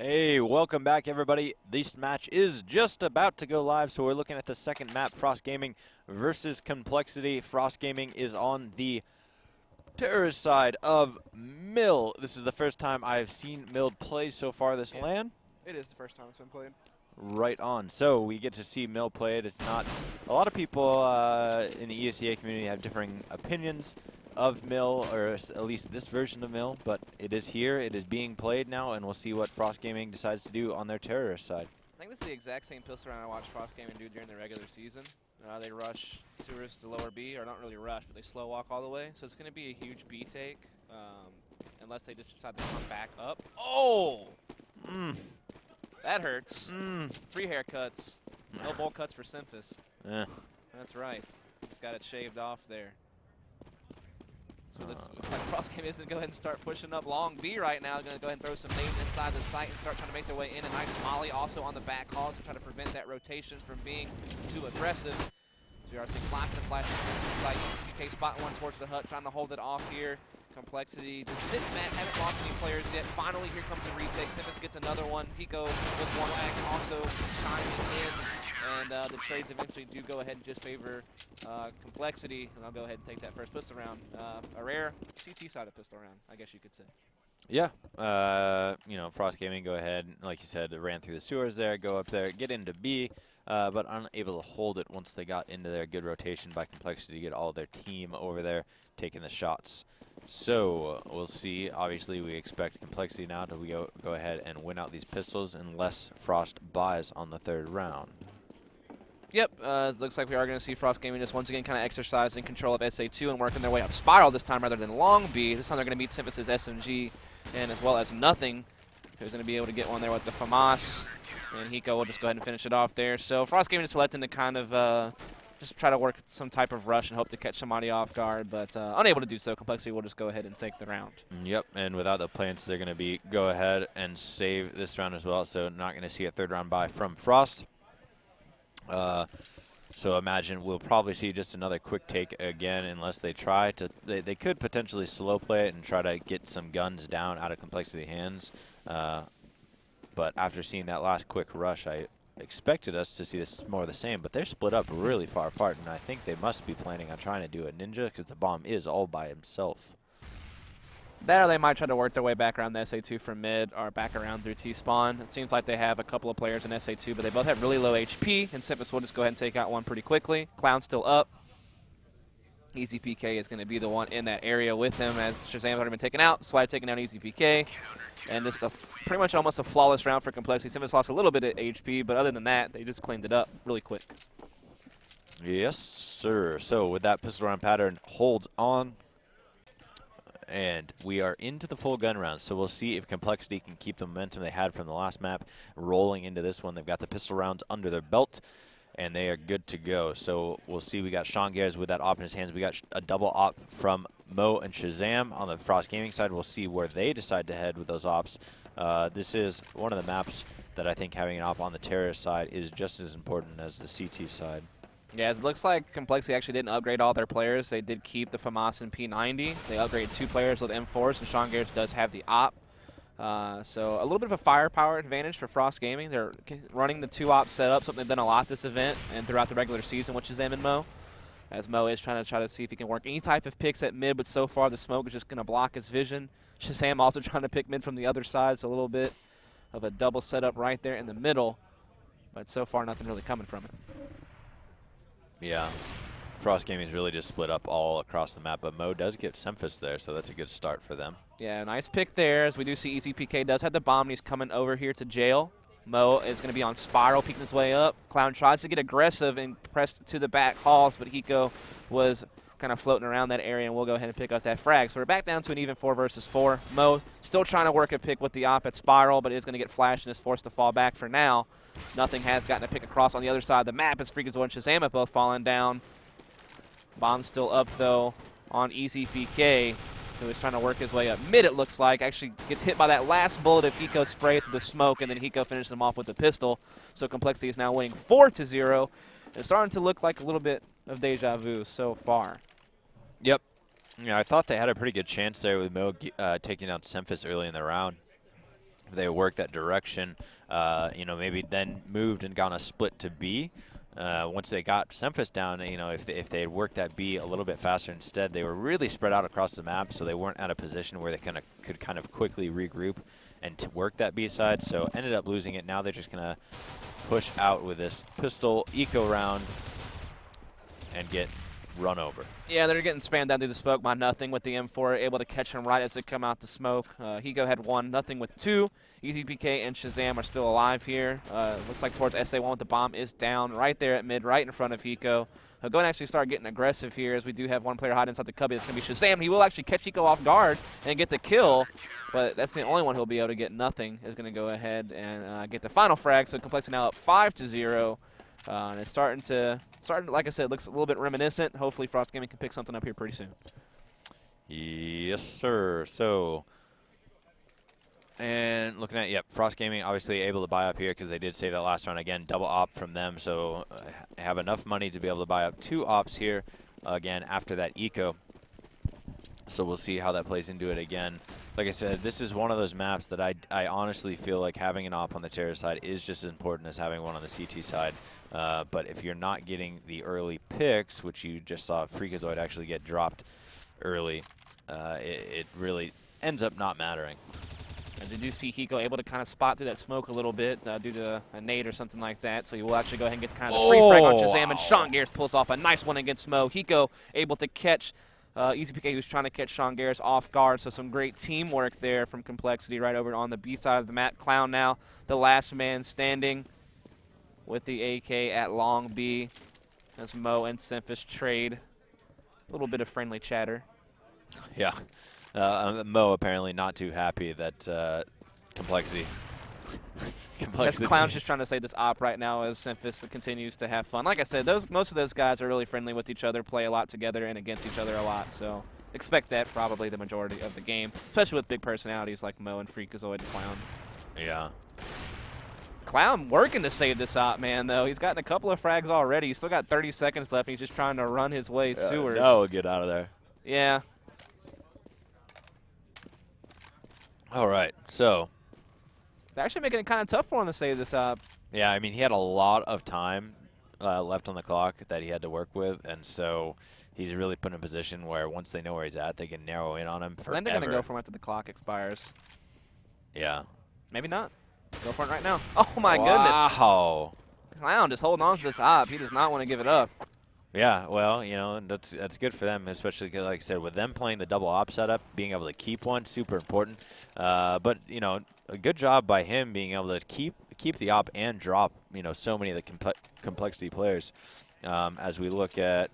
Hey, welcome back everybody. This match is just about to go live, so we're looking at the second map, Frost Gaming versus Complexity. Frost Gaming is on the terrorist side of Mill. This is the first time I've seen Mill play so far this LAN. It is the first time it's been played. Right on. So we get to see Mill play it. It's not a lot of people in the ESEA community have differing opinions of Mill, or at least this version of Mill, but it is here, it is being played now, and we'll see what Frost Gaming decides to do on their terrorist side. I think this is the exact same pistol round I watched Frost Gaming do during the regular season. They rush sewers to lower B, or not really rush, but they slow walk all the way. So it's going to be a huge B take, unless they just decide to come back up. Oh! That hurts. Free haircuts. No bowl cuts for Simphis. That's right. He's got it shaved off there. So looks like Frost Gaming is going to go ahead and start pushing up long B right now. Going to go ahead and throw some nades inside the site and start trying to make their way in. A nice molly also on the back hall to try to prevent that rotation from being too aggressive. GRC climbs the flash site. UK spot one towards the hut, trying to hold it off here. Complexity. The sit mat haven't lost any players yet. Finally, here comes a retake. Simphis gets another one. Pico with one leg also chiming in. And the trades eventually do go ahead and just favor Complexity. And I'll go ahead and take that first pistol round. A rare CT side of pistol round, I guess you could say. Yeah, you know, Frost Gaming go ahead, like you said, ran through the sewers there, go up there, get into B, but unable to hold it once they got into their good rotation by Complexity to get all their team over there taking the shots. So we'll see. Obviously, we expect Complexity now to go ahead and win out these pistols unless Frost buys on the third round. Yep, it looks like we are going to see Frost Gaming just once again kind of exercising control of SA2 and working their way up Spiral this time rather than Long B. This time they're going to meet Simphis' SMG and as well as Nothing, who's going to be able to get one there with the FAMAS. And Hiko will just go ahead and finish it off there. So Frost Gaming is selecting to kind of just try to work some type of rush and hope to catch somebody off guard, but unable to do so. Complexity will just go ahead and take the round. Yep, and without the plants, they're going to go ahead and save this round as well, so not going to see a third round buy from Frost. So imagine we'll probably see just another quick take again unless they try to, they could potentially slow play it and try to get some guns down out of Complexity hands. But after seeing that last quick rush, I expected us to see this more of the same, but they're split up really far apart, and I think they must be planning on trying to do a ninja because the bomb is all by himself. That or they might try to work their way back around the SA2 from mid or back around through T-spawn. It seems like they have a couple of players in SA2, but they both have really low HP, and Simphis will just go ahead and take out one pretty quickly. Clown's still up. Easy PK is going to be the one in that area with him as Shazam's already been taken out. Swag taking out Easy PK. And just pretty much almost a flawless round for Complexity. Simphis lost a little bit of HP, but other than that, they just cleaned it up really quick. Yes, sir. So with that pistol round pattern holds on, and we are into the full gun round, so we'll see if Complexity can keep the momentum they had from the last map rolling into this one. They've got the pistol rounds under their belt, and they are good to go. So we'll see. We got Sean Gares with that op in his hands. We got a double op from Mo and Shazam on the Frost Gaming side. We'll see where they decide to head with those ops. This is one of the maps that I think having an op on the terrorist side is just as important as the CT side. Yeah, it looks like Complexity actually didn't upgrade all their players. They did keep the FAMAS and P90. They upgraded 2 players with M4s, and Sean Gares does have the op. So a little bit of a firepower advantage for Frost Gaming. They're running the 2-op setup, something they've done a lot this event and throughout the regular season, which is Shazam and Mo. As Mo is trying to see if he can work any type of picks at mid, but so far the smoke is just going to block his vision. Shazam also trying to pick mid from the other side, so a little bit of a double setup right there in the middle, but so far nothing really coming from it. Yeah, Frost Gaming's really just split up all across the map, but Mo does get Simphis there, so that's a good start for them. Yeah, nice pick there, as we do see Easy PK does have the bomb, and he's coming over here to jail. Mo is going to be on Spiral, peeking his way up. Clown tries to get aggressive and press to the back halls, but Hiko was kind of floating around that area, and we'll go ahead and pick up that frag. So we're back down to an even 4 versus 4. Mo still trying to work a pick with the op at Spiral, but is going to get flashed and is forced to fall back for now. Nothing has gotten a pick across on the other side of the map as Freakazoid and Shazam have both fallen down. Bomb's still up, though, on Easy PK, who is trying to work his way up mid, it looks like. Actually gets hit by that last bullet of Hiko's spray through the smoke, and then Hiko finishes him off with the pistol. So Complexity is now winning 4-0. It's starting to look like a little bit of deja vu so far. Yep. Yeah, I thought they had a pretty good chance there with Mo taking out Simphis early in the round. if they worked that direction, you know, maybe then moved and gone a split to B. Once they got Semphis down, you know, if they had worked that B a little bit faster instead, they were really spread out across the map, so they weren't at a position where they could kind of quickly regroup and to work that B side. So ended up losing it. Now they're just gonna push out with this pistol eco round and get run over. Yeah, they're getting spammed down through the smoke by Nothing with the M4, able to catch him right as they come out the smoke. Higo had 1, Nothing with 2. EasyPK and Shazam are still alive here. Looks like towards SA1 with the bomb is down right there at mid, right in front of Hiko. He'll go and actually start getting aggressive here as we do have one player hiding inside the cubby. It's going to be Shazam. He will actually catch Hiko off guard and get the kill, but that's the only one he'll be able to get. Nothing is going to go ahead and get the final frag, so Complexity now up 5-0. And it's starting, like I said, looks a little bit reminiscent. Hopefully Frost Gaming can pick something up here pretty soon. Yes, sir. So, and looking at, yep, Frost Gaming obviously able to buy up here because they did save that last round. Again, double op from them, so have enough money to be able to buy up 2 ops here, again, after that eco. So we'll see how that plays into it again. Like I said, this is one of those maps that I honestly feel like having an op on the terror side is just as important as having one on the CT side. But if you're not getting the early picks, which you just saw Freakazoid actually get dropped early, it really ends up not mattering. And they do see Hiko able to kind of spot through that smoke a little bit due to a nade or something like that. So he will actually go ahead and get kind of the free frag on Shazam. And Sean Garris pulls off a nice one against Mo. Hiko able to catch EasyPK, who's trying to catch Sean Garris off guard. So some great teamwork there from Complexity right over on the B side of the map. Clown now the last man standing with the AK at long B as Mo and Semphis trade. A little bit of friendly chatter. Yeah. Mo apparently not too happy that Complexity. Clown's just trying to say this op right now as Semphis continues to have fun. Like I said, most of those guys are really friendly with each other, play a lot together and against each other a lot. So expect that probably the majority of the game, especially with big personalities like Mo and Freakazoid and Clown. Yeah. Clown working to save this op, man, though. He's gotten a couple of frags already. He's still got 30 seconds left, and he's just trying to run his way Seward. No, get out of there. Yeah. All right, so. They're actually making it kind of tough for him to save this op. Yeah, I mean, he had a lot of time left on the clock that he had to work with, and so he's really put in a position where once they know where he's at, they can narrow in on him forever. Then they're going to go for him after the clock expires. Yeah. Maybe not. Go for it right now. Oh, my goodness. Wow. Clown just holding on to this op. He does not want to give it up. Yeah, well, you know, that's good for them, especially because, like I said, with them playing the double op setup, being able to keep one, super important. But, you know, a good job by him being able to keep the op and drop, you know, so many of the Complexity players. As we look at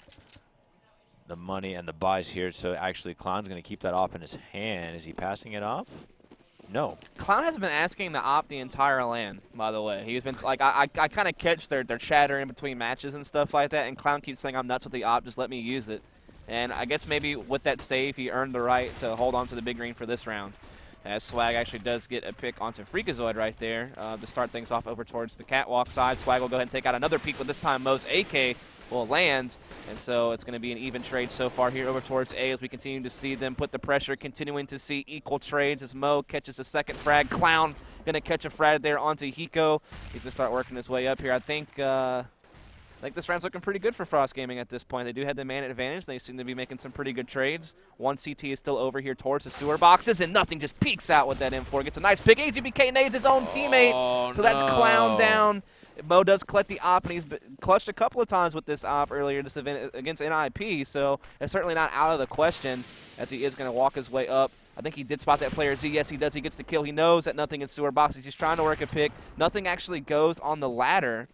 the money and the buys here, so actually Clown's going to keep that op in his hand. Is he passing it off? No. Clown has been asking the op the entire LAN, by the way. He's been like, I kind of catch their chatter in between matches and stuff like that, and Clown keeps saying, I'm nuts with the op, just let me use it. And I guess maybe with that save, he earned the right to hold on to the big green for this round. As Swag actually does get a pick onto Freakazoid right there to start things off over towards the catwalk side. Swag will go ahead and take out another peek, but this time Mo's AK will land. And so it's going to be an even trade so far here over towards A as we continue to see them put the pressure, continuing to see equal trades as Mo catches a second frag. Clown going to catch a frag there onto Hiko. He's going to start working his way up here. I think this round's looking pretty good for Frost Gaming at this point. They do have the man advantage. They seem to be making some pretty good trades. One CT is still over here towards the sewer boxes, and Nothing just peeks out with that M4. Gets a nice pick. EasyBK nades his own teammate. So that's Clown down. Mo does collect the op, and he's clutched a couple of times with this op earlier this event against NIP, so it's certainly not out of the question as he is going to walk his way up. I think he did spot that player Z. Yes, he does. He gets the kill. He knows that Nothing in sewer boxes. He's trying to work a pick. Nothing actually goes on the ladder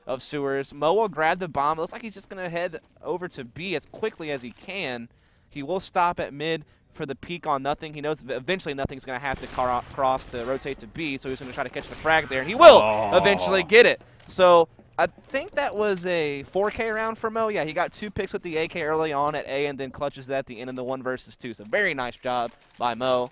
of sewers. Mo will grab the bomb. It looks like he's just going to head over to B as quickly as he can. He will stop at mid for the peek on Nothing. He knows that eventually Nothing's going to have to cross to rotate to B, so he's going to try to catch the frag there, and he will eventually get it. So I think that was a 4K round for Mo. Yeah, he got 2 picks with the AK early on at A and then clutches that at the end of the 1 versus 2. So very nice job by Mo.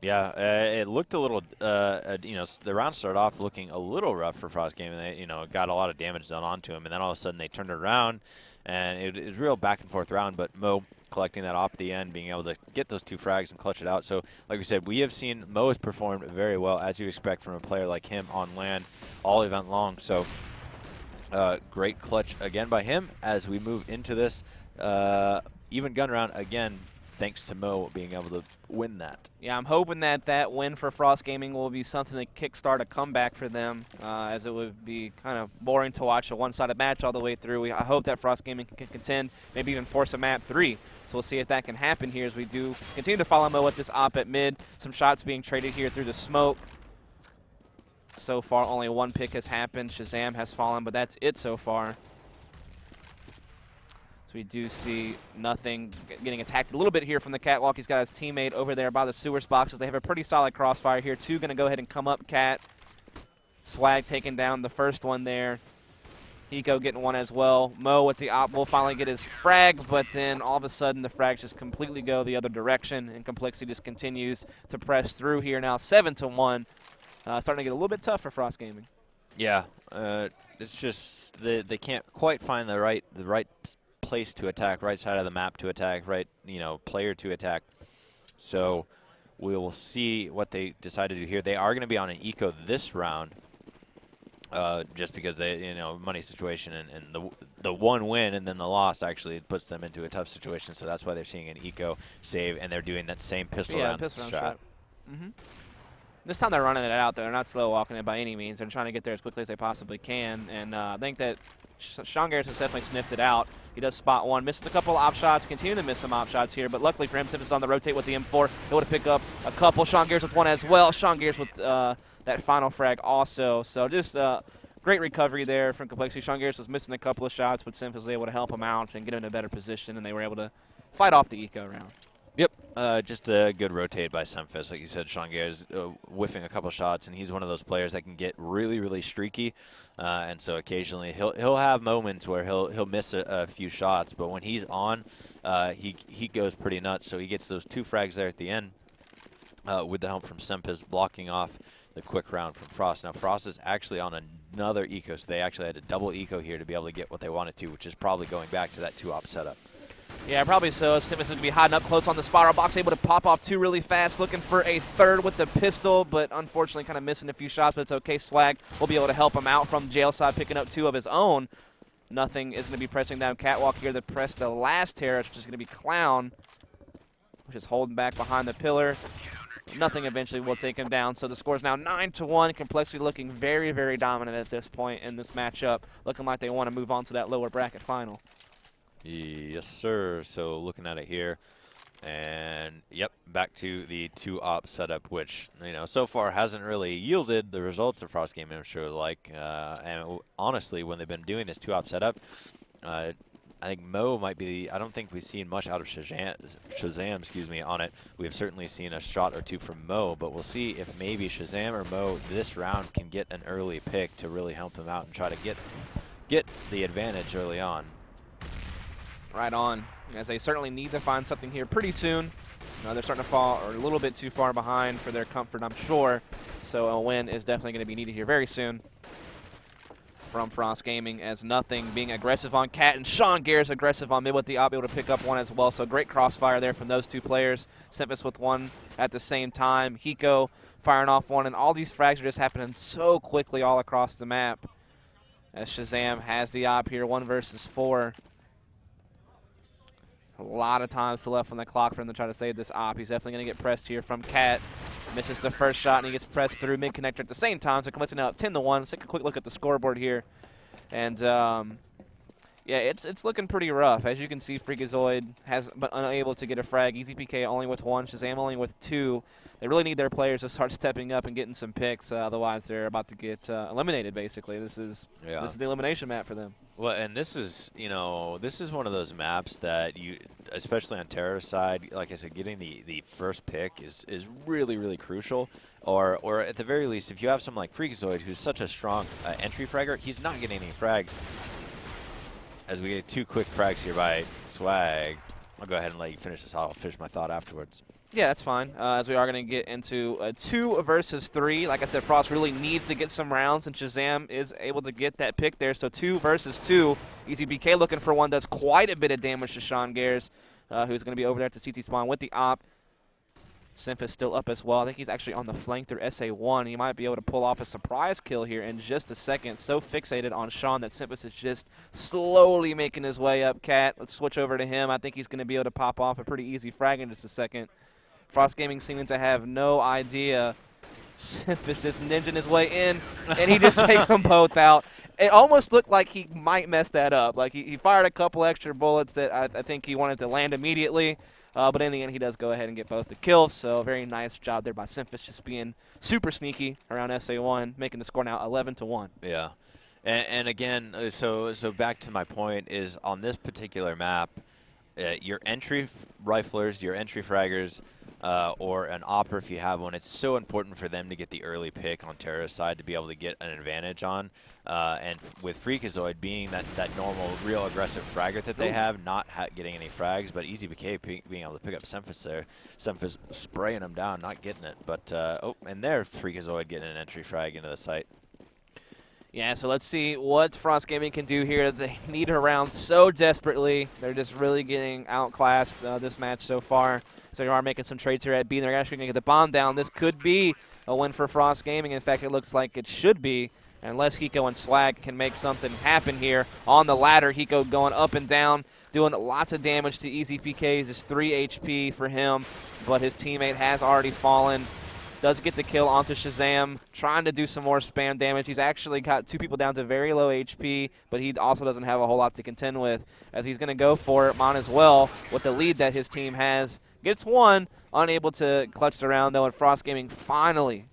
Yeah, it looked a little, you know, the round started off looking a little rough for Frost Gaming. They, you know, got a lot of damage done onto him, and then all of a sudden they turned it around, and it was a real back and forth round. But Mo collecting that op at the end, being able to get those 2 frags and clutch it out. So, like we said, we have seen Mo has performed very well, as you expect from a player like him on LAN all event long. So, great clutch again by him as we move into this even gun round again, thanks to Mo being able to win that. Yeah, I'm hoping that that win for Frost Gaming will be something to kickstart a comeback for them, as it would be kind of boring to watch a one-sided match all the way through. I hope that Frost Gaming can contend, maybe even force a map 3. So we'll see if that can happen here as we do continue to follow Mo with this op at mid. Some shots being traded here through the smoke. So far, only 1 pick has happened. Shazam has fallen, but that's it so far. We do see nothing getting attacked a little bit here from the catwalk. He's got his teammate over there by the sewers boxes. They have a pretty solid crossfire here. 2 going to go ahead and come up Cat. Swag taking down the first one there. Hiko getting one as well. Mo with the op will finally get his frag, but then all of a sudden the frags just completely go the other direction, and Complexity just continues to press through here. Now 7-1. Starting to get a little bit tough for Frost Gaming. Yeah, it's just they can't quite find the right place to attack, right side of the map to attack, right, player to attack. So we will see what they decide to do here. They are going to be on an eco this round, just because they, money situation and the 1 win and then the loss actually puts them into a tough situation. So that's why they're seeing an eco save, and they're doing that same pistol round shot. This time they're running it out, though. They're not slow walking it by any means. They're trying to get there as quickly as they possibly can. And I think that Sean Garris has definitely sniffed it out. He does spot one. Misses a couple op shots. Continue to miss some op shots here. But luckily for him, Simp is on the rotate with the M4. Able to pick up a couple. Sean Garris with one as well. Sean Garris with that final frag also. So just great recovery there from Complexity. Sean Garris was missing a couple of shots, but Simp was able to help him out and get him in a better position, and they were able to fight off the eco round. Yep, just a good rotate by Semphis. Like you said, Sean Gay is whiffing a couple shots, and he's one of those players that can get really, really streaky. And so occasionally he'll have moments where he'll miss a few shots, but when he's on, he goes pretty nuts. So he gets those 2 frags there at the end with the help from Semphis blocking off the quick round from Frost. Now Frost is actually on another eco, so they actually had a double eco here to be able to get what they wanted to, which is probably going back to that 2-op setup. Yeah, probably so. Simmons going to be hiding up close on the spiral box, able to pop off 2 really fast, looking for a 3rd with the pistol, but unfortunately kind of missing a few shots, but it's okay. Swag will be able to help him out from jail side, picking up 2 of his own. Nothing is going to be pressing down Catwalk here to press the last terrorist, which is going to be Clown, which is holding back behind the pillar. Nothing eventually will take him down, so the score is now 9-1. Complexity looking very, very dominant at this point in this matchup, looking like they want to move on to that lower bracket final. Yes, sir. So looking at it here, and yep, back to the 2-op setup, which so far hasn't really yielded the results the Frost Gaming I'm sure like. And honestly, when they've been doing this 2-op setup, I think Mo might be. I don't think we've seen much out of Shazam, on it. We've certainly seen a shot or 2 from Mo, but we'll see if maybe Shazam or Mo this round can get an early pick to really help them out and try to get the advantage early on. Right on, as they certainly need to find something here pretty soon. They're starting to fall a little bit too far behind for their comfort, I'm sure. So a win is definitely going to be needed here very soon from Frost Gaming, as Nothing being aggressive on Cat and Sean Garris aggressive on mid with the op, able to pick up 1 as well. So great crossfire there from those 2 players. Simpus with 1 at the same time. Hiko firing off 1, and all these frags are just happening so quickly all across the map. As Shazam has the op here, 1 versus 4. A lot of time still left on the clock for him to try to save this op. He's definitely going to get pressed here from Cat. Misses the first shot, and he gets pressed through mid-connector at the same time. So Complexity now up 10-1. Let's take a quick look at the scoreboard here. And, yeah, it's looking pretty rough. As you can see, Freakazoid has been unable to get a frag. EasyPK only with 1. Shazam only with 2. They really need their players to start stepping up and getting some picks. Otherwise, they're about to get eliminated, basically. This is the elimination map for them. Well, and this is, this is one of those maps that you, especially on Terror side, like I said, getting the first pick is really, really crucial. Or at the very least, if you have someone like Freakazoid, who's such a strong entry fragger, he's not getting any frags. As we get 2 quick frags here by Swag. I'll go ahead and let you finish this. I'll finish my thought afterwards. Yeah, that's fine, as we are going to get into 2 versus 3. Like I said, Frost really needs to get some rounds, and Shazam is able to get that pick there. So 2 versus 2. EasyBK looking for 1, does quite a bit of damage to Sean Garris. who's going to be over there at the CT spawn with the op. Simp is still up as well. I think he's actually on the flank through SA1. He might be able to pull off a surprise kill here in just a second. So fixated on Sean that Simpus is just slowly making his way up. Cat, let's switch over to him. I think he's going to be able to pop off a pretty easy frag in just a second. Frost Gaming seeming to have no idea. Simpus just ninjing his way in, and he just takes them both out. It almost looked like he might mess that up. Like he fired a couple extra bullets that I think he wanted to land immediately. But in the end, he does go ahead and get both the kills. So very nice job there by Simphus, just being super sneaky around SA1, making the score now 11-1. Yeah, and again, so back to my point is on this particular map, your entry riflers, your entry fraggers, or an opper if you have one, it's so important for them to get the early pick on Terra's side to be able to get an advantage on. And with Freakazoid being that normal, real aggressive fragger that they have, not getting any frags, but EasyBK being able to pick up Semphis there. Semphis spraying them down, not getting it. But, oh, and there Freakazoid getting an entry frag into the site. Yeah, so let's see what Frost Gaming can do here. They need a round so desperately. They're just really getting outclassed this match so far. So they are making some trades here at B. They're actually going to get the bomb down. This could be a win for Frost Gaming. In fact, it looks like it should be, unless Hiko and Swag can make something happen here. On the ladder, Hiko going up and down, doing lots of damage to EasyPK. Just 3 HP for him, but his teammate has already fallen. Does get the kill onto Shazam, trying to do some more spam damage. He's actually got 2 people down to very low HP, but he also doesn't have a whole lot to contend with, as he's going to go for it, Mon as well, with the lead that his team has. Gets one, unable to clutch the round, though, and Frost Gaming finally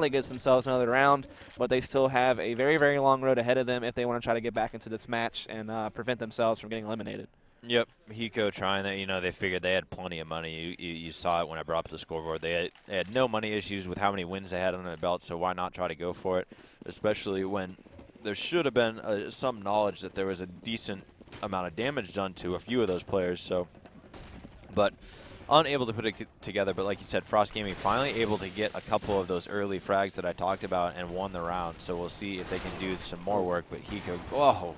gets themselves another round, but they still have a very, very long road ahead of them if they want to try to get back into this match and prevent themselves from getting eliminated. Yep, Hiko trying that. You know, they figured they had plenty of money. You saw it when I brought up the scoreboard. They had no money issues with how many wins they had on their belt, so why not try to go for it, especially when there should have been some knowledge that there was a decent amount of damage done to a few of those players. So, but unable to put it together. But like you said, Frost Gaming finally able to get a couple of those early frags that I talked about and won the round. So we'll see if they can do some more work. But Hiko, whoa.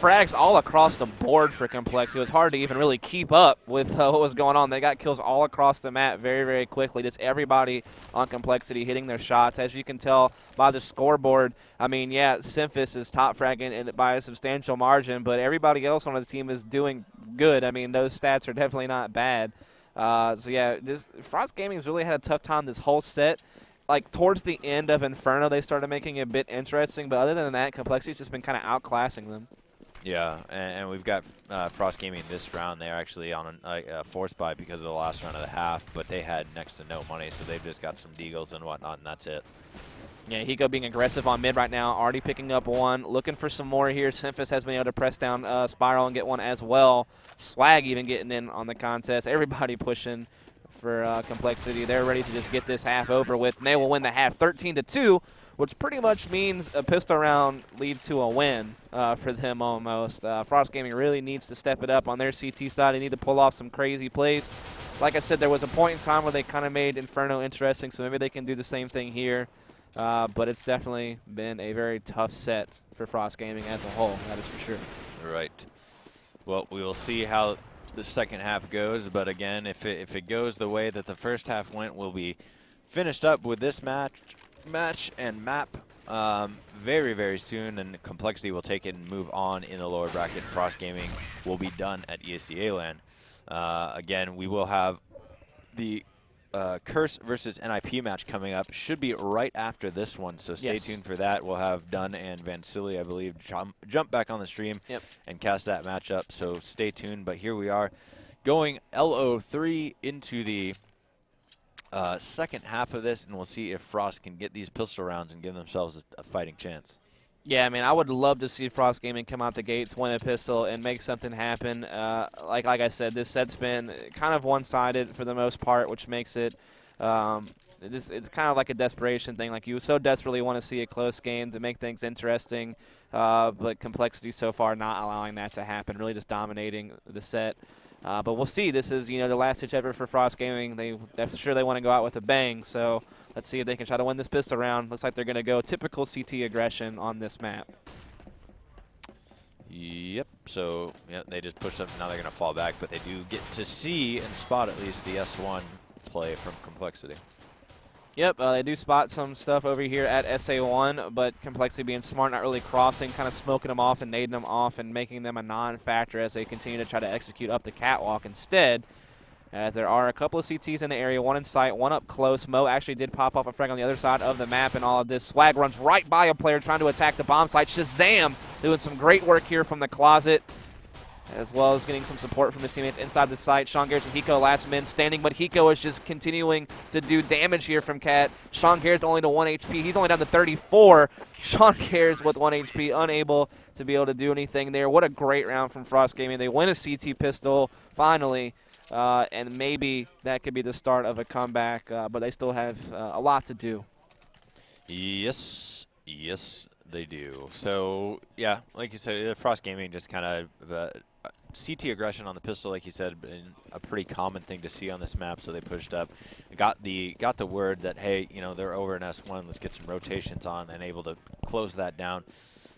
Frags all across the board for Complex. It was hard to even really keep up with what was going on. They got kills all across the map very, very quickly. Just everybody on Complexity hitting their shots. As you can tell by the scoreboard, I mean, yeah, Simphis is top fragging by a substantial margin, but everybody else on the team is doing good. I mean, those stats are definitely not bad. So, yeah, Frost Gaming has really had a tough time this whole set. Like, towards the end of Inferno, they started making it a bit interesting, but other than that, Complexity's just been kind of outclassing them. Yeah, and we've got Frost Gaming this round. They're actually on a force buy because of the last round of the half, but they had next to no money, so they've just got some deagles and whatnot, and that's it. Yeah, Hiko being aggressive on mid right now, already picking up one, looking for some more here. Simphis has been able to press down Spiral and get one as well. Swag even getting in on the contest. Everybody pushing for Complexity. They're ready to just get this half over with, and they will win the half 13-2. Which pretty much means a pistol round leads to a win for them almost. Frost Gaming really needs to step it up on their CT side. They need to pull off some crazy plays. Like I said, there was a point in time where they kind of made Inferno interesting, so maybe they can do the same thing here. But it's definitely been a very tough set for Frost Gaming as a whole, that is for sure. Right. Well, we will see how the second half goes, but again, if it goes the way that the first half went, we'll be finished up with this match and map very, very soon, and Complexity will take it and move on in the lower bracket. Frost Gaming will be done at ESEA LAN. Again, we will have the Curse versus NIP match coming up. Should be right after this one, so stay tuned for that. We'll have Dunn and Vansili, I believe, jump back on the stream and cast that matchup, so stay tuned. But here we are going LO3 into the second half of this, and we'll see if Frost can get these pistol rounds and give themselves a fighting chance. Yeah, I mean, I would love to see Frost Gaming come out the gates, win a pistol, and make something happen. Like I said, this set's been kind of one-sided for the most part, which makes it it's kind of like a desperation thing. Like, you so desperately want to see a close game to make things interesting, but Complexity so far not allowing that to happen, really just dominating the set. But we'll see. This is, the last ditch effort for Frost Gaming. They're sure they want to go out with a bang. So let's see if they can try to win this pistol round. Looks like they're going to go typical CT aggression on this map. Yep. So yeah, they just pushed up. Now they're going to fall back, but they do get to see and spot at least the S1 play from Complexity. Yep, they do spot some stuff over here at SA1, but Complexity being smart, not really crossing, kind of smoking them off and nading them off and making them a non-factor as they continue to try to execute up the catwalk instead. As there are a couple of CTs in the area, one in sight, one up close. Mo actually did pop off a frag on the other side of the map, and all of this. Swag runs right by a player trying to attack the bomb site. Shazam doing some great work here from the closet, as well as getting some support from his teammates inside the site. Sean Garrett and Hiko last men standing, but Hiko is just continuing to do damage here from Cat. Sean Garrett's only to 1 HP. He's only down to 34. Sean Garrett's with 1 HP, unable to be able to do anything there. What a great round from Frost Gaming. They win a CT pistol, finally. And maybe that could be the start of a comeback, but they still have a lot to do. Yes, they do. So, yeah, like you said, Frost Gaming just kind of CT aggression on the pistol, like you said, been a pretty common thing to see on this map. So they pushed up, got the word that, hey, you know, they're over in S1. Let's get some rotations on, and able to close that down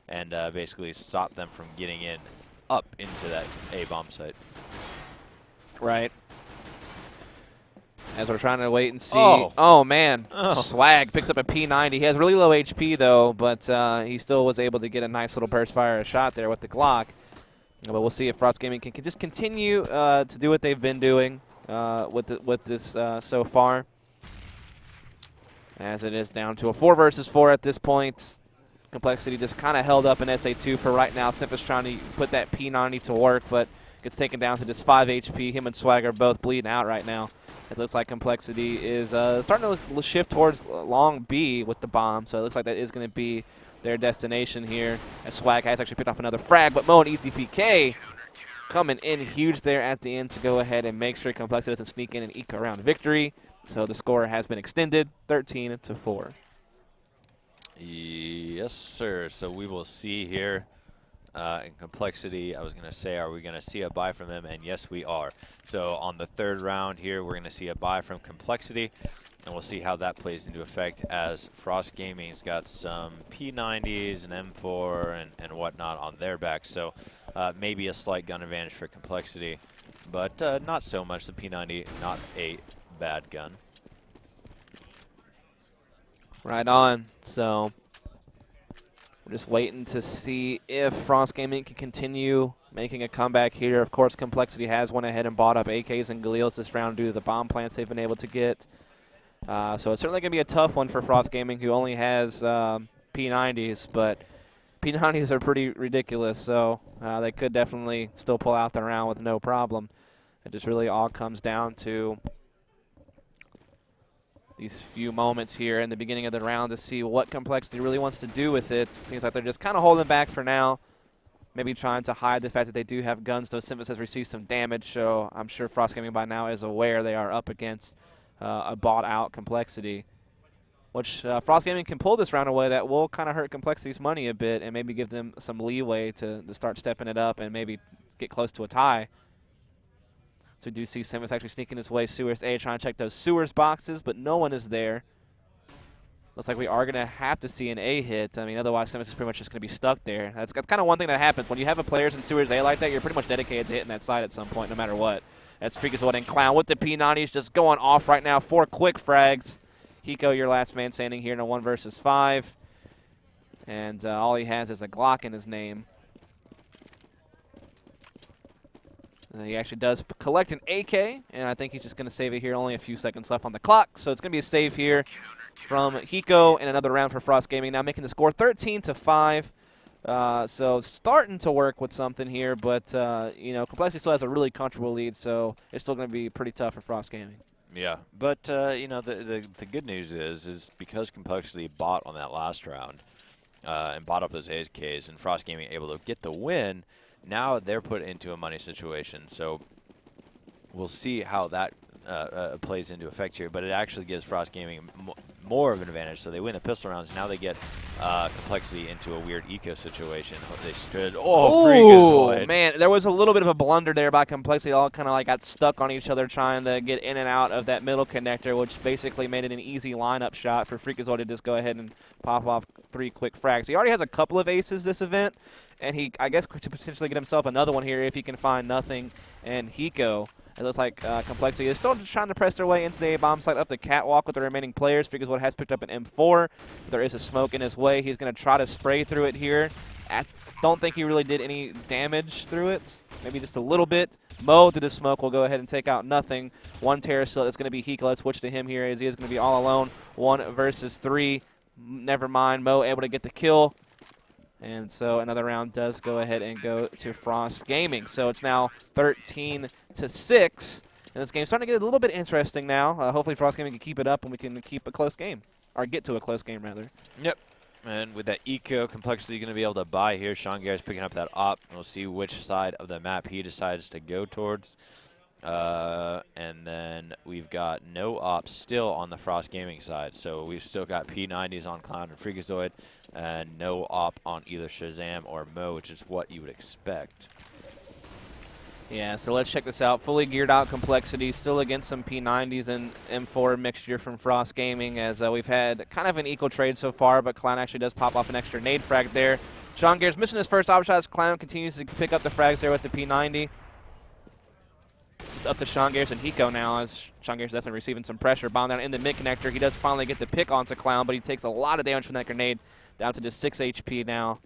and basically stop them from getting in up into that A bomb site. Right. As we're trying to wait and see. Oh, man. Oh. Swag picks up a P90. He has really low HP, though, but he still was able to get a nice little burst fire shot there with the Glock. But we'll see if Frost Gaming can just continue to do what they've been doing with this so far. As it is down to a 4 versus 4 at this point. Complexity just kind of held up in SA2 for right now. Simp trying to put that P90 to work, but gets taken down to just 5 HP. Him and Swag are both bleeding out right now. It looks like Complexity is starting to shift towards long B with the bomb, so it looks like that is going to be their destination here. As Swag has actually picked off another frag, but Mo and Easy PK coming in huge there at the end to go ahead and make sure Complexity doesn't sneak in and eke around victory. So the score has been extended 13-4. Yes, sir. So we will see here. In Complexity, I was going to say, are we going to see a buy from them? And yes, we are. So on the third round here, we're going to see a buy from Complexity, and we'll see how that plays into effect as Frost Gaming's got some P90s and M4 and whatnot on their back. So maybe a slight gun advantage for Complexity, but not so much. The P90, not a bad gun. Right on. So we're just waiting to see if Frost Gaming can continue making a comeback here. Of course, Complexity has went ahead and bought up AKs and Galils this round due to the bomb plants they've been able to get. So it's certainly going to be a tough one for Frost Gaming, who only has P90s, but P90s are pretty ridiculous, so they could definitely still pull out the round with no problem. It just really all comes down to these few moments here in the beginning of the round to see what Complexity really wants to do with it. Seems like they're just kind of holding back for now, maybe trying to hide the fact that they do have guns, though Simvis has received some damage, so I'm sure Frost Gaming by now is aware they are up against a bought-out Complexity, which Frost Gaming can pull this round away. That will kind of hurt Complexity's money a bit and maybe give them some leeway to start stepping it up and maybe get close to a tie. So we do see Simvis actually sneaking his way sewers A, trying to check those sewers boxes, but no one is there. Looks like we are going to have to see an A hit. I mean, otherwise Simvis is pretty much just going to be stuck there. That's kind of one thing that happens. When you have a players in sewers A like that, you're pretty much dedicated to hitting that side at some point, no matter what. That's Freakazoid and Clown with the P90s just going off right now. 4 quick frags. Hiko, your last man standing here in a 1 versus 5. And all he has is a Glock in his name. He actually does collect an AK, and I think he's just going to save it here. Only a few seconds left on the clock, so it's going to be a save here from Hiko and another round for Frost Gaming. Now making the score 13-5. So starting to work with something here, but you know, Complexity still has a really comfortable lead, so it's still going to be pretty tough for Frost Gaming. Yeah, but you know, the good news is because Complexity bought on that last round and bought up those AKs, and Frost Gaming able to get the win. Now they're put into a money situation, so we'll see how that plays into effect here. But it actually gives Frost Gaming more of an advantage. So they win the pistol rounds. Now they get Complexity into a weird eco situation. They should. Oh, man, there was a little bit of a blunder there by Complexity. They all kind of like got stuck on each other trying to get in and out of that middle connector, which basically made it an easy lineup shot for Freakazoid to just go ahead and pop off 3 quick frags. He already has a couple of aces this event, and he, I guess, could potentially get himself another one here if he can find nothing. And Hiko, it looks like Complexity is still trying to press their way into the A-bomb site up the catwalk with the remaining players. Figures what has picked up an M4. There is a smoke in his way. He's going to try to spray through it here. Don't think he really did any damage through it. Maybe just a little bit. Mo through the smoke will go ahead and take out nothing. One terrorist is going to be Hiko. Let's switch to him here as he is going to be all alone. 1 versus 3. Never mind. Mo able to get the kill. And so another round does go ahead and go to Frost Gaming. So it's now 13-6. And this game's starting to get a little bit interesting now. Hopefully Frost Gaming can keep it up and we can keep a close game. Or get to a close game, rather. Yep. And with that eco Complexity going to be able to buy here. Sean Gare's picking up that op. We'll see which side of the map he decides to go towards. And then we've got no ops still on the Frost Gaming side. So we've still got P90s on Clown and Freakazoid, and no op on either Shazam or Mo, which is what you would expect. Yeah, so let's check this out. Fully geared out Complexity, still against some P90s and M4 mixture from Frost Gaming, as we've had kind of an equal trade so far, but Clown actually does pop off an extra nade frag there. Sean Gare's missing his first op shot as Clown continues to pick up the frags there with the P90. It's up to Sean Gares and Hiko now, as Sean Gares definitely receiving some pressure. Bomb down in the mid connector. He does finally get the pick onto Clown, but he takes a lot of damage from that grenade. Down to just 6 HP now.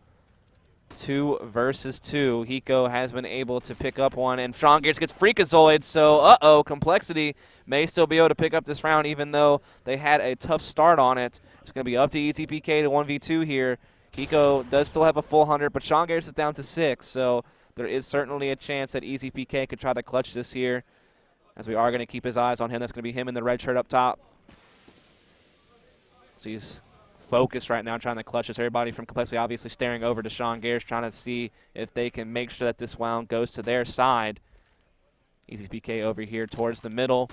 2 versus 2. Hiko has been able to pick up one, and Sean Gares gets Freakazoid, so Complexity may still be able to pick up this round, even though they had a tough start on it. It's going to be up to ETPK to 1v2 here. Hiko does still have a full 100, but Sean Gares is down to 6, so there is certainly a chance that EZPK could try to clutch this here, as we are going to keep his eyes on him. That's going to be him in the red shirt up top. So he's focused right now, trying to clutch this. Everybody from Complexity obviously staring over to Sean Gares, trying to see if they can make sure that this round goes to their side. EZPK over here towards the middle.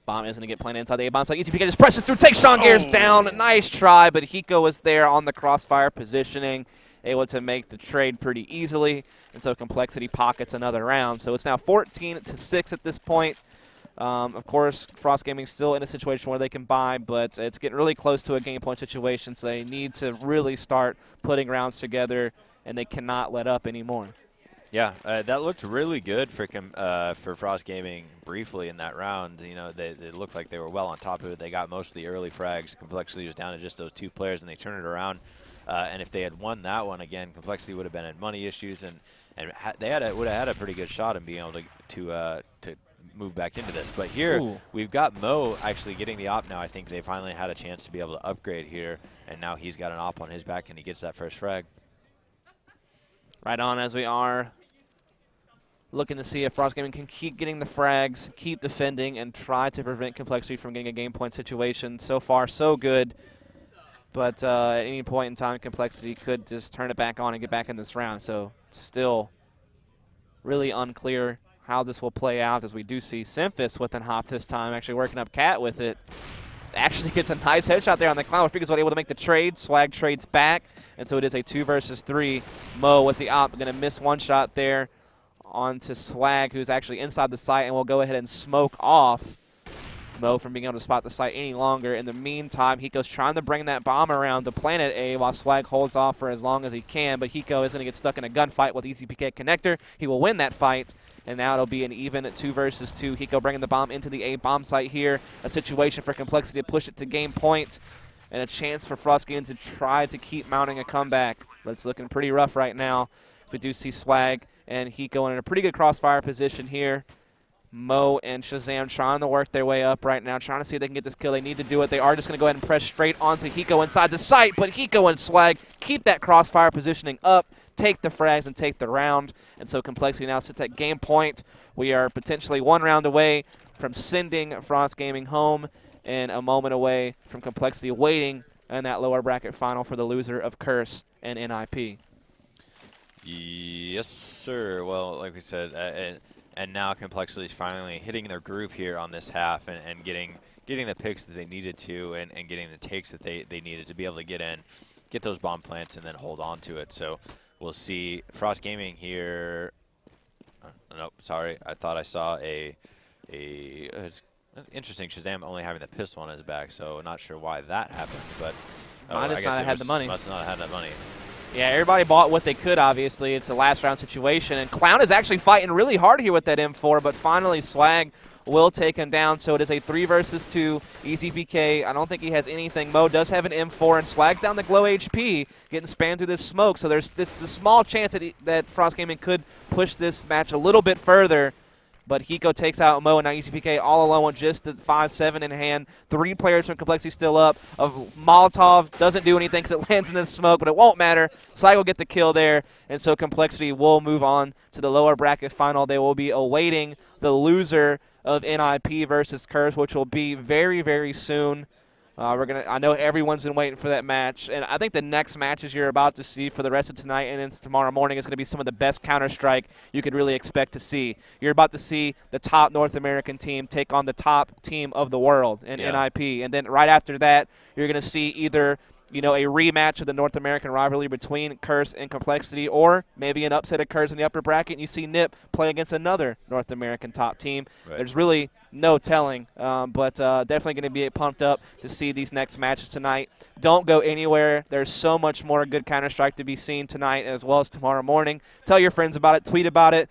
Bomb isn't going to get planted inside the A-bomb side. EZPK just presses through, takes Sean Gares down. Nice try, but Hiko was there on the crossfire positioning, able to make the trade pretty easily, and so Complexity pockets another round. So it's now 14-6 at this point. Of course, Frost Gaming still in a situation where they can buy, but it's getting really close to a game point situation, so they need to really start putting rounds together, and they cannot let up anymore. Yeah, that looked really good for Frost Gaming briefly in that round. You know, they looked like they were well on top of it. They got most of the early frags. Complexity was down to just those 2 players, and they turned it around. And if they had won that one again, Complexity would have been in money issues, and they would have had a pretty good shot in being able to move back into this. But here we've got Mo actually getting the op now. I think they finally had a chance to be able to upgrade here, and now he's got an op on his back, and he gets that first frag. Right on, as we are looking to see if Frost Gaming can keep getting the frags, keep defending, and try to prevent Complexity from getting a game point situation. So far, so good. But at any point in time, Complexity could just turn it back on and get back in this round. So still really unclear how this will play out, as we do see Simphis with an hop this time, actually working up Cat with it. Actually gets a nice headshot there on the Clown. Freakazoid able to make the trade. Swag trades back, and so it is a 2 versus 3. Mo with the op, going to miss one shot there onto Swag, who's actually inside the site, and will go ahead and smoke off Mo from being able to spot the site any longer. In the meantime, Hiko's trying to bring that bomb around to planet A while Swag holds off for as long as he can, but Hiko is going to get stuck in a gunfight with EZPK Connector. He will win that fight, and now it'll be an even 2 versus 2. Hiko bringing the bomb into the A bomb site here. A situation for Complexity to push it to game point, and a chance for Frost Gaming to try to keep mounting a comeback. But it's looking pretty rough right now. We do see Swag and Hiko in a pretty good crossfire position here. Mo and Shazam trying to work their way up right now, trying to see if they can get this kill. They need to do it. They are just going to go ahead and press straight onto Hiko inside the site, but Hiko and Swag keep that crossfire positioning up, take the frags, and take the round. And so Complexity now sits at game point. We are potentially 1 round away from sending Frost Gaming home, and a moment away from Complexity waiting in that lower bracket final for the loser of Curse and NIP. Yes, sir. Well, like we said, and now Complexity is finally hitting their groove here on this half, and getting the picks that they needed to, and getting the takes that they needed to be able to get get those bomb plants, and then hold on to it. So we'll see Frost Gaming here. Nope, sorry. I thought I saw it's interesting. Shazam only having the pistol on his back, so not sure why that happened. But Might have not had the money. Must not have had that money. Yeah, everybody bought what they could, obviously. It's a last-round situation. And Clown is actually fighting really hard here with that M4, but finally Swag will take him down. So it is a 3 versus 2. EZPK, I don't think he has anything. Mo does have an M4, and Swag's down the glow HP, getting spammed through this smoke. So there's a small chance that Frost Gaming could push this match a little bit further. But Hiko takes out Mo, and now ECPK all alone with just the 5-7 in hand. 3 players from Complexity still up. Molotov doesn't do anything because it lands in the smoke, but it won't matter. Swag will get the kill there, and so Complexity will move on to the lower bracket final. They will be awaiting the loser of NIP versus Curse, which will be very, very soon. I know everyone's been waiting for that match, and I think the next matches you're about to see for the rest of tonight and into tomorrow morning is going to be some of the best Counter-Strike you could really expect to see. You're about to see the top North American team take on the top team of the world in NIP, and then right after that, you're going to see either a rematch of the North American rivalry between Curse and Complexity, or maybe an upset occurs in the upper bracket and you see NIP play against another North American top team. Right. There's really no telling, but definitely going to be pumped up to see these next matches tonight. Don't go anywhere. There's so much more good Counter-Strike to be seen tonight as well as tomorrow morning. Tell your friends about it. Tweet about it.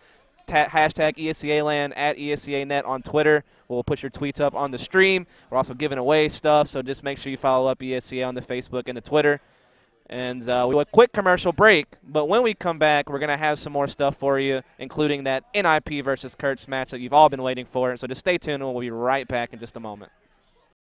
Hashtag ESEA LAN at ESEANet on Twitter. We'll put your tweets up on the stream. We're also giving away stuff, so just make sure you follow up ESEA on the Facebook and the Twitter. And we will a quick commercial break, but when we come back, we're going to have some more stuff for you, including that NIP versus Kurtz match that you've all been waiting for. So just stay tuned, and we'll be right back in just a moment.